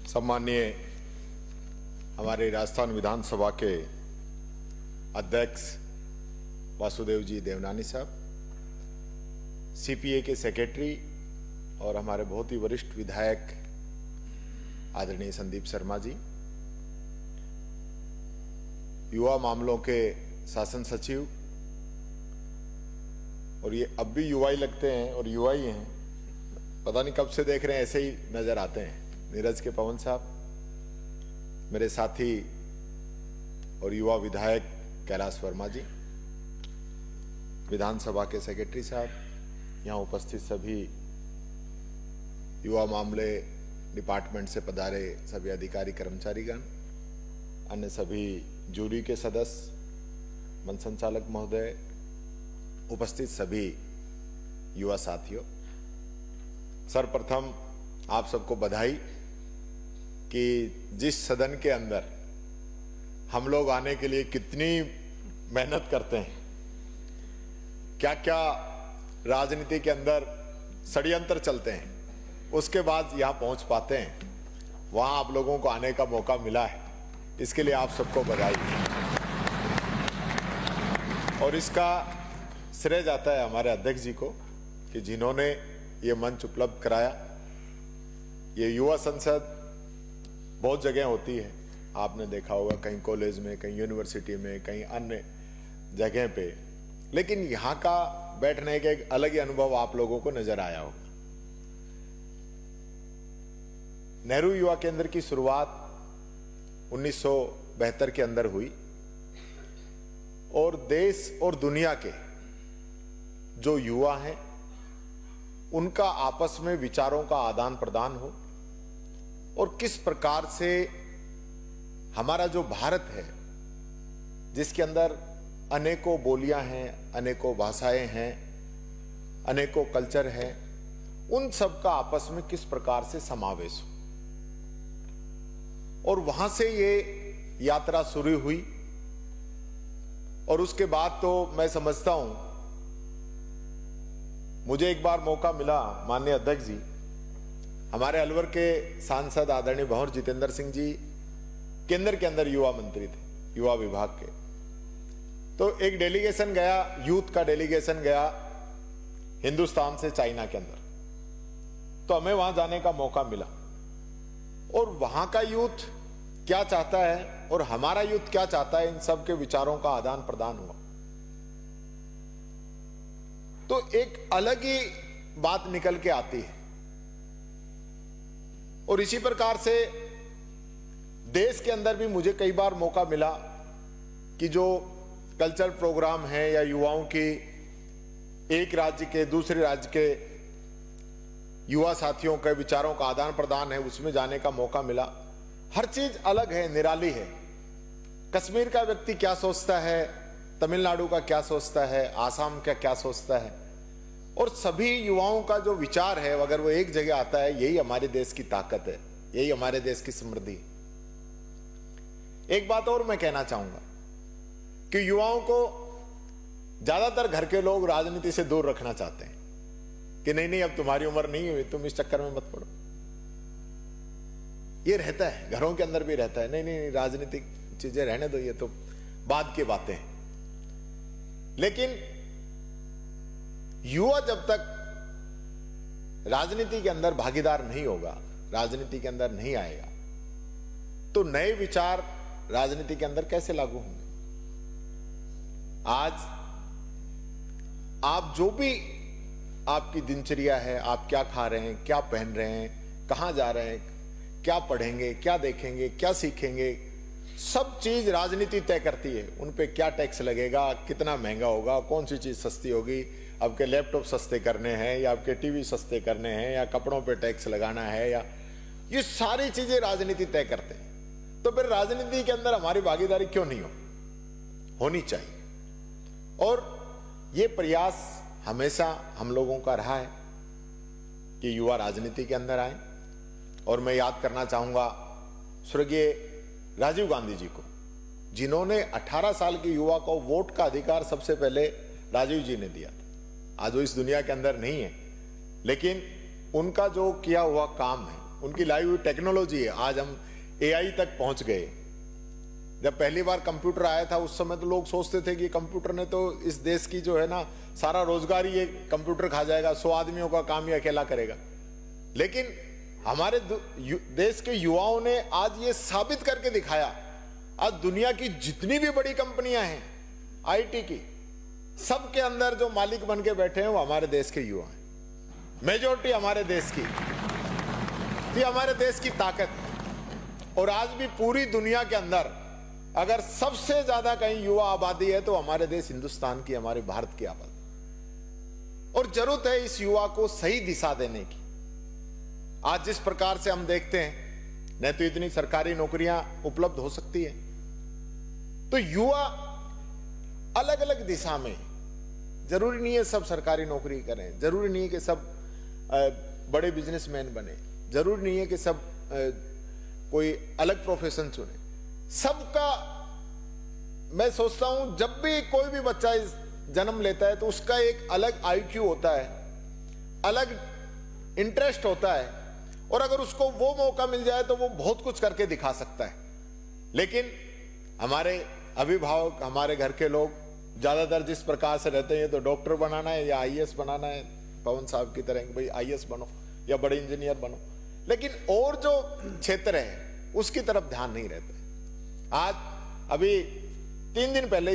सम्माननीय हमारे राजस्थान विधानसभा के अध्यक्ष वासुदेव जी देवनानी साहब, सीपीए के सेक्रेटरी और हमारे बहुत ही वरिष्ठ विधायक आदरणीय संदीप शर्मा जी, युवा मामलों के शासन सचिव, और ये अब भी युवा ही लगते हैं और युवा ही हैं, पता नहीं कब से देख रहे हैं, ऐसे ही नजर आते हैं, नीरज के पवन साहब, मेरे साथी और युवा विधायक कैलाश वर्मा जी, विधानसभा के सेक्रेटरी साहब, यहाँ उपस्थित सभी युवा मामले डिपार्टमेंट से पधारे सभी अधिकारी कर्मचारीगण, अन्य सभी जूरी के सदस्य, मंच संचालक महोदय, उपस्थित सभी युवा साथियों, सर्वप्रथम आप सबको बधाई कि जिस सदन के अंदर हम लोग आने के लिए कितनी मेहनत करते हैं, क्या क्या राजनीति के अंदर षड्यंत्र चलते हैं, उसके बाद यहाँ पहुंच पाते हैं, वहां आप लोगों को आने का मौका मिला है, इसके लिए आप सबको बधाई। और इसका श्रेय जाता है हमारे अध्यक्ष जी को कि जिन्होंने ये मंच उपलब्ध कराया। ये युवा संसद बहुत जगह होती है, आपने देखा होगा, कहीं कॉलेज में, कहीं यूनिवर्सिटी में, कहीं अन्य जगह पे, लेकिन यहाँ का बैठने का एक अलग ही अनुभव आप लोगों को नजर आया होगा। नेहरू युवा केंद्र की शुरुआत 1972 के अंदर हुई और देश और दुनिया के जो युवा हैं उनका आपस में विचारों का आदान प्रदान हो और किस प्रकार से हमारा जो भारत है, जिसके अंदर अनेकों बोलियां हैं, अनेकों भाषाएं हैं, अनेकों कल्चर हैं, उन सब का आपस में किस प्रकार से समावेश हो, और वहां से ये यात्रा शुरू हुई। और उसके बाद तो मैं समझता हूं, मुझे एक बार मौका मिला, माननीय अध्यक्ष जी, हमारे अलवर के सांसद आदरणीय भंवर जितेंद्र सिंह जी केंद्र के अंदर युवा मंत्री थे, युवा विभाग के, तो एक डेलीगेशन गया, यूथ का डेलीगेशन गया हिंदुस्तान से चाइना के अंदर, तो हमें वहां जाने का मौका मिला और वहां का यूथ क्या चाहता है और हमारा यूथ क्या चाहता है, इन सब के विचारों का आदान प्रदान हुआ। तो एक अलग ही बात निकल के आती है। और इसी प्रकार से देश के अंदर भी मुझे कई बार मौका मिला कि जो कल्चरल प्रोग्राम है या युवाओं की एक राज्य के दूसरे राज्य के युवा साथियों के विचारों का आदान प्रदान है, उसमें जाने का मौका मिला। हर चीज अलग है, निराली है। कश्मीर का व्यक्ति क्या सोचता है, तमिलनाडु का क्या सोचता है, आसाम का क्या सोचता है, और सभी युवाओं का जो विचार है अगर वो एक जगह आता है, यही हमारे देश की ताकत है, यही हमारे देश की समृद्धि। एक बात और मैं कहना चाहूंगा कि युवाओं को ज्यादातर घर के लोग राजनीति से दूर रखना चाहते हैं कि नहीं नहीं, अब तुम्हारी उम्र नहीं हुई, तुम इस चक्कर में मत पड़ो। ये रहता है, घरों के अंदर भी रहता है, नहीं नहीं, राजनीतिक चीजें रहने दो, ये तो बाद की बातें हैं। लेकिन युवा जब तक राजनीति के अंदर भागीदार नहीं होगा, राजनीति के अंदर नहीं आएगा, तो नए विचार राजनीति के अंदर कैसे लागू होंगे। आज आप जो भी आपकी दिनचर्या है, आप क्या खा रहे हैं, क्या पहन रहे हैं, कहां जा रहे हैं, क्या पढ़ेंगे, क्या देखेंगे, क्या सीखेंगे, सब चीज राजनीति तय करती है। उन पे क्या टैक्स लगेगा, कितना महंगा होगा, कौन सी चीज सस्ती होगी, आपके लैपटॉप सस्ते करने हैं या आपके टीवी सस्ते करने हैं या कपड़ों पे टैक्स लगाना है, या ये सारी चीजें राजनीति तय करते हैं। तो फिर राजनीति के अंदर हमारी भागीदारी क्यों नहीं होनी चाहिए। और ये प्रयास हमेशा हम लोगों का रहा है कि युवा राजनीति के अंदर आए। और मैं याद करना चाहूंगा स्वर्गीय राजीव गांधी जी को, जिन्होंने 18 साल के युवा को वोट का अधिकार सबसे पहले राजीव जी ने दिया था। आज वो इस दुनिया के अंदर नहीं है, लेकिन उनका जो किया हुआ काम है उनकी लाई हुई टेक्नोलॉजी है। आज हम एआई तक पहुंच गए। जब पहली बार कंप्यूटर आया था उस समय तो लोग सोचते थे कि कंप्यूटर ने तो इस देश की जो है ना सारा रोजगार ये कंप्यूटर खा जाएगा, 100 आदमियों का काम ये अकेला करेगा। लेकिन हमारे देश के युवाओं ने आज ये साबित करके दिखाया। आज दुनिया की जितनी भी बड़ी कंपनियां हैं आईटी की, सबके अंदर जो मालिक बन के बैठे हैं वो हमारे देश के युवा हैं। मेजॉरिटी हमारे देश की, ये हमारे देश की ताकत है। और आज भी पूरी दुनिया के अंदर अगर सबसे ज्यादा कहीं युवा आबादी है तो हमारे देश हिंदुस्तान की, हमारे भारत की आबादी। और जरूरत है इस युवा को सही दिशा देने की। आज जिस प्रकार से हम देखते हैं न तो इतनी सरकारी नौकरियां उपलब्ध हो सकती है, तो युवा अलग अलग दिशा में, जरूरी नहीं है सब सरकारी नौकरी करें, जरूरी नहीं है कि सब बड़े बिजनेसमैन बने, जरूरी नहीं है कि सब कोई अलग प्रोफेशन चुने। सबका मैं सोचता हूं जब भी कोई भी बच्चा जन्म लेता है तो उसका एक अलग आईक्यू होता है, अलग इंटरेस्ट होता है, और अगर उसको वो मौका मिल जाए तो वो बहुत कुछ करके दिखा सकता है। लेकिन हमारे अभिभावक, हमारे घर के लोग ज्यादातर जिस प्रकार से रहते हैं तो डॉक्टर बनाना है या आईएएस बनाना है, पवन साहब की तरह भाई आईएएस बनो या बड़े इंजीनियर बनो, लेकिन और जो क्षेत्र है उसकी तरफ ध्यान नहीं रहता। आज अभी 3 दिन पहले